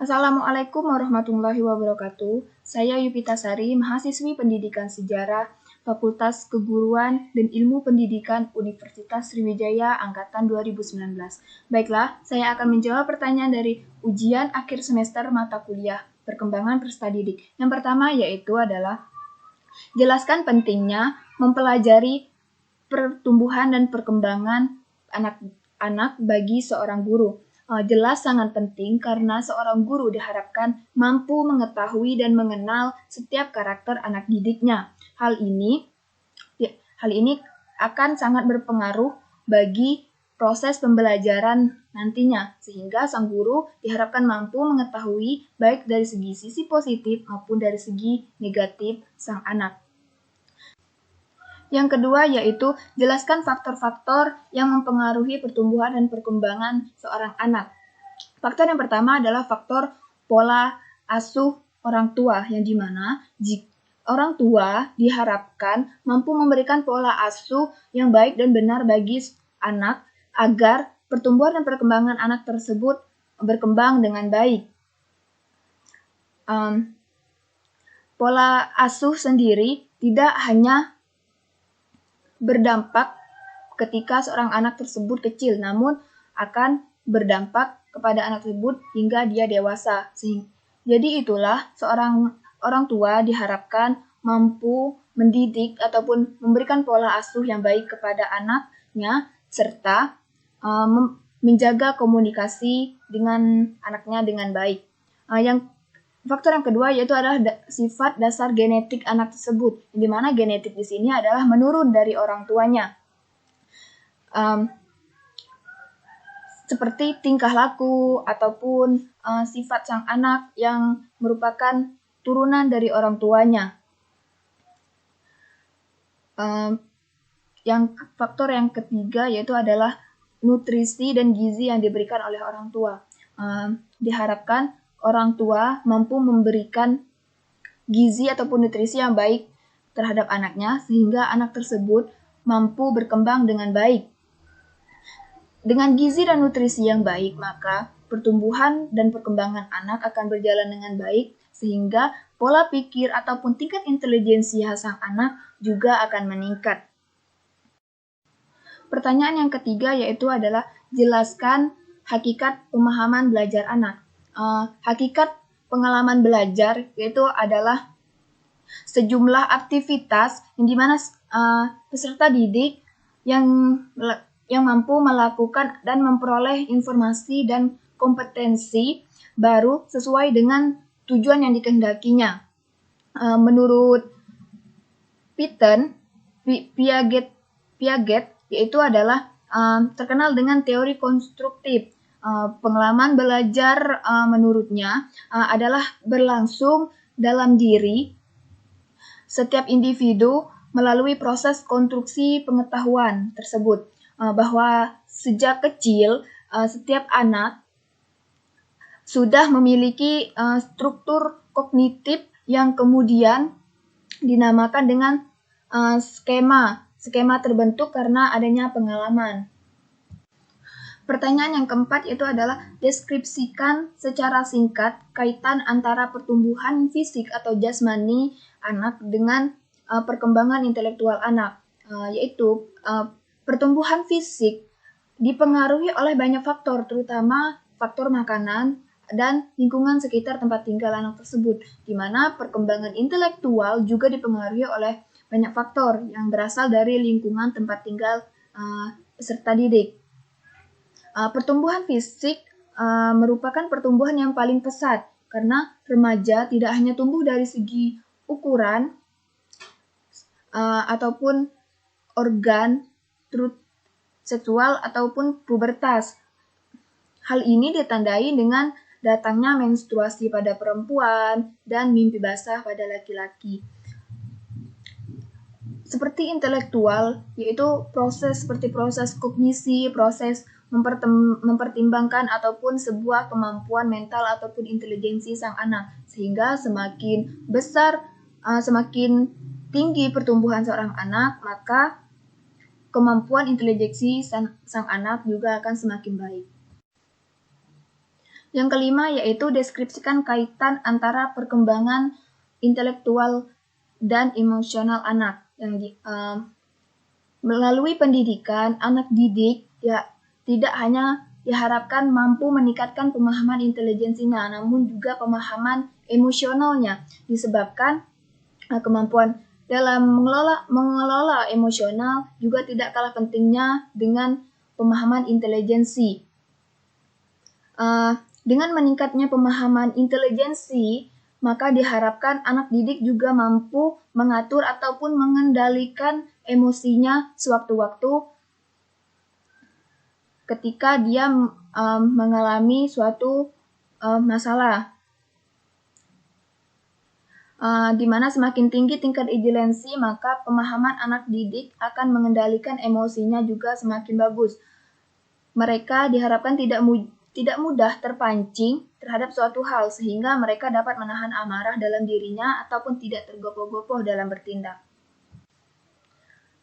Assalamualaikum warahmatullahi wabarakatuh. Saya Yupita Sari, mahasiswi Pendidikan Sejarah, Fakultas Keguruan dan Ilmu Pendidikan Universitas Sriwijaya Angkatan 2019. Baiklah, saya akan menjawab pertanyaan dari ujian akhir semester mata kuliah Perkembangan Peserta Didik. Yang pertama yaitu adalah jelaskan pentingnya mempelajari pertumbuhan dan perkembangan anak-anak bagi seorang guru. Jelas sangat penting karena seorang guru diharapkan mampu mengetahui dan mengenal setiap karakter anak didiknya. Hal ini akan sangat berpengaruh bagi proses pembelajaran nantinya, sehingga sang guru diharapkan mampu mengetahui baik dari sisi positif maupun dari segi negatif sang anak. Yang kedua yaitu jelaskan faktor-faktor yang mempengaruhi pertumbuhan dan perkembangan seorang anak. Faktor yang pertama adalah faktor pola asuh orang tua, yang dimana orang tua diharapkan mampu memberikan pola asuh yang baik dan benar bagi anak agar pertumbuhan dan perkembangan anak tersebut berkembang dengan baik. Pola asuh sendiri tidak hanya berdampak ketika seorang anak tersebut kecil, namun akan berdampak kepada anak tersebut hingga dia dewasa. Jadi itulah seorang orang tua diharapkan mampu mendidik ataupun memberikan pola asuh yang baik kepada anaknya, serta menjaga komunikasi dengan anaknya dengan baik. Faktor yang kedua yaitu adalah sifat dasar genetik anak tersebut, di mana genetik di sini adalah menurun dari orang tuanya. Seperti tingkah laku ataupun sifat sang anak yang merupakan turunan dari orang tuanya. Faktor yang ketiga yaitu adalah nutrisi dan gizi yang diberikan oleh orang tua. Diharapkan orang tua mampu memberikan gizi ataupun nutrisi yang baik terhadap anaknya sehingga anak tersebut mampu berkembang dengan baik. Dengan gizi dan nutrisi yang baik, maka pertumbuhan dan perkembangan anak akan berjalan dengan baik sehingga pola pikir ataupun tingkat intelijensi sang anak juga akan meningkat. Pertanyaan yang ketiga yaitu adalah jelaskan hakikat pemahaman belajar anak. Hakikat pengalaman belajar yaitu adalah sejumlah aktivitas yang dimana peserta didik yang mampu melakukan dan memperoleh informasi dan kompetensi baru sesuai dengan tujuan yang dikehendakinya. Menurut Piaget yaitu adalah terkenal dengan teori konstruktif. Pengalaman belajar menurutnya adalah berlangsung dalam diri setiap individu melalui proses konstruksi pengetahuan tersebut, bahwa sejak kecil setiap anak sudah memiliki struktur kognitif yang kemudian dinamakan dengan skema terbentuk karena adanya pengalaman. Pertanyaan yang keempat itu adalah deskripsikan secara singkat kaitan antara pertumbuhan fisik atau jasmani anak dengan perkembangan intelektual anak, yaitu pertumbuhan fisik dipengaruhi oleh banyak faktor, terutama faktor makanan dan lingkungan sekitar tempat tinggal anak tersebut, di mana perkembangan intelektual juga dipengaruhi oleh banyak faktor yang berasal dari lingkungan tempat tinggal peserta didik. Pertumbuhan fisik merupakan pertumbuhan yang paling pesat karena remaja tidak hanya tumbuh dari segi ukuran ataupun organ seksual ataupun pubertas. Hal ini ditandai dengan datangnya menstruasi pada perempuan dan mimpi basah pada laki-laki. Seperti intelektual, yaitu seperti proses kognisi, proses mempertimbangkan ataupun sebuah kemampuan mental ataupun intelijensi sang anak, sehingga semakin besar, semakin tinggi pertumbuhan seorang anak, maka kemampuan intelijensi sang anak juga akan semakin baik. Yang kelima yaitu deskripsikan kaitan antara perkembangan intelektual dan emosional anak. Melalui pendidikan, anak didik tidak hanya diharapkan mampu meningkatkan pemahaman intelijensinya, namun juga pemahaman emosionalnya, disebabkan kemampuan dalam mengelola emosional juga tidak kalah pentingnya dengan pemahaman intelijensi. Dengan meningkatnya pemahaman intelijensi, maka diharapkan anak didik juga mampu mengatur ataupun mengendalikan emosinya sewaktu-waktu ketika dia mengalami suatu masalah. Di mana semakin tinggi tingkat intelijensi, maka pemahaman anak didik akan mengendalikan emosinya juga semakin bagus. Mereka diharapkan tidak mudah terpancing terhadap suatu hal, sehingga mereka dapat menahan amarah dalam dirinya ataupun tidak tergopoh-gopoh dalam bertindak.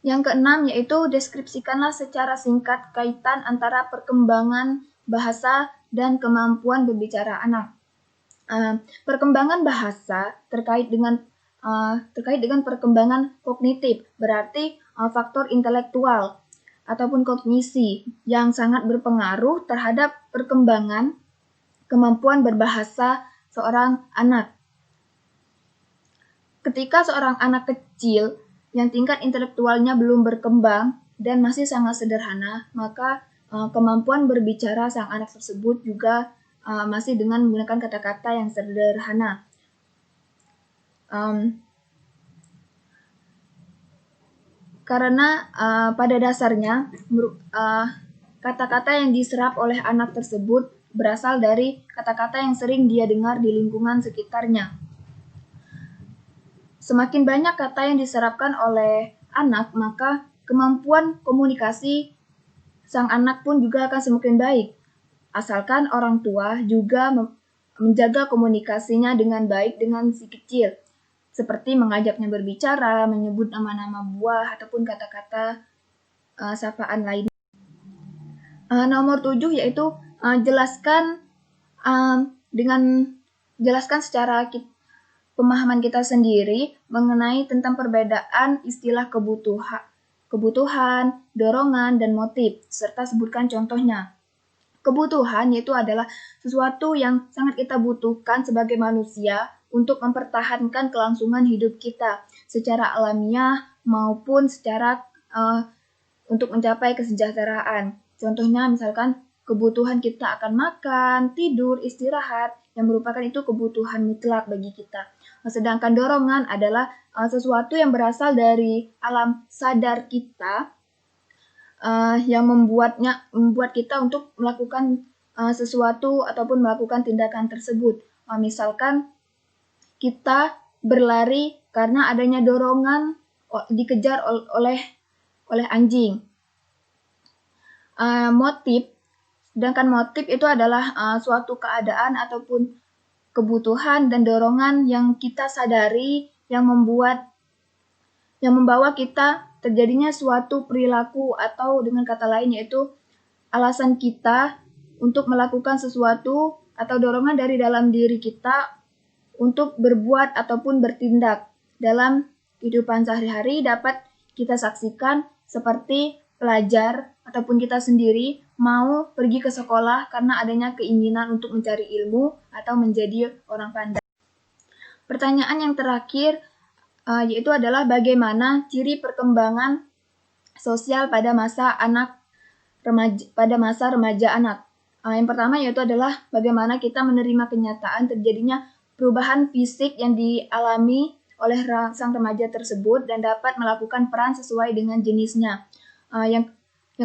Yang keenam yaitu deskripsikanlah secara singkat kaitan antara perkembangan bahasa dan kemampuan berbicara anak. Perkembangan bahasa terkait dengan perkembangan kognitif, berarti faktor intelektual ataupun kognisi yang sangat berpengaruh terhadap perkembangan kemampuan berbahasa seorang anak. Ketika seorang anak kecil yang tingkat intelektualnya belum berkembang dan masih sangat sederhana, maka kemampuan berbicara sang anak tersebut juga masih dengan menggunakan kata-kata yang sederhana. Karena pada dasarnya kata-kata yang diserap oleh anak tersebut berasal dari kata-kata yang sering dia dengar di lingkungan sekitarnya. Semakin banyak kata yang diserapkan oleh anak, maka kemampuan komunikasi sang anak pun juga akan semakin baik. Asalkan orang tua juga menjaga komunikasinya dengan baik dengan si kecil, seperti mengajaknya berbicara, menyebut nama-nama buah, ataupun kata-kata sapaan lainnya. Nomor 7 yaitu jelaskan secara pemahaman kita sendiri mengenai tentang perbedaan istilah kebutuhan, dorongan, dan motif, serta sebutkan contohnya. Kebutuhan yaitu adalah sesuatu yang sangat kita butuhkan sebagai manusia untuk mempertahankan kelangsungan hidup kita secara alamiah maupun secara untuk mencapai kesejahteraan. Contohnya misalkan kebutuhan kita akan makan, tidur, istirahat, yang merupakan itu kebutuhan mutlak bagi kita. Sedangkan dorongan adalah sesuatu yang berasal dari alam sadar kita yang membuat kita untuk melakukan sesuatu ataupun melakukan tindakan tersebut. Misalkan kita berlari karena adanya dorongan dikejar oleh anjing. Sedangkan motif itu adalah suatu keadaan ataupun kebutuhan dan dorongan yang kita sadari yang membawa kita terjadinya suatu perilaku, atau dengan kata lain yaitu alasan kita untuk melakukan sesuatu atau dorongan dari dalam diri kita untuk berbuat ataupun bertindak dalam kehidupan sehari-hari dapat kita saksikan seperti pelajar ataupun kita sendiri mau pergi ke sekolah karena adanya keinginan untuk mencari ilmu atau menjadi orang pandai. Pertanyaan yang terakhir yaitu adalah bagaimana ciri perkembangan sosial pada masa remaja anak. Yang pertama yaitu adalah bagaimana kita menerima kenyataan terjadinya perubahan fisik yang dialami oleh sang remaja tersebut dan dapat melakukan peran sesuai dengan jenisnya. Yang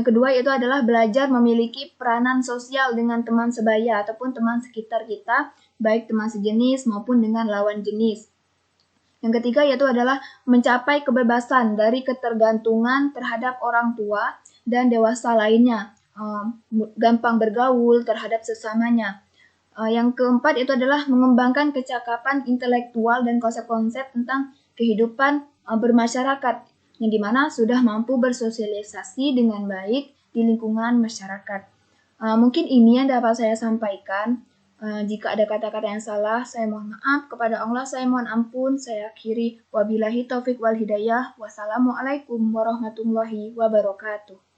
kedua yaitu adalah belajar memiliki peranan sosial dengan teman sebaya ataupun teman sekitar kita, baik teman sejenis maupun dengan lawan jenis. Yang ketiga yaitu adalah mencapai kebebasan dari ketergantungan terhadap orang tua dan dewasa lainnya, gampang bergaul terhadap sesamanya. Yang keempat itu adalah mengembangkan kecakapan intelektual dan konsep-konsep tentang kehidupan bermasyarakat, yang dimana sudah mampu bersosialisasi dengan baik di lingkungan masyarakat. Mungkin ini yang dapat saya sampaikan. Jika ada kata-kata yang salah, saya mohon maaf. Kepada Allah saya mohon ampun. Saya akhiri. Wabillahi taufik wal hidayah. Wassalamualaikum warahmatullahi wabarakatuh.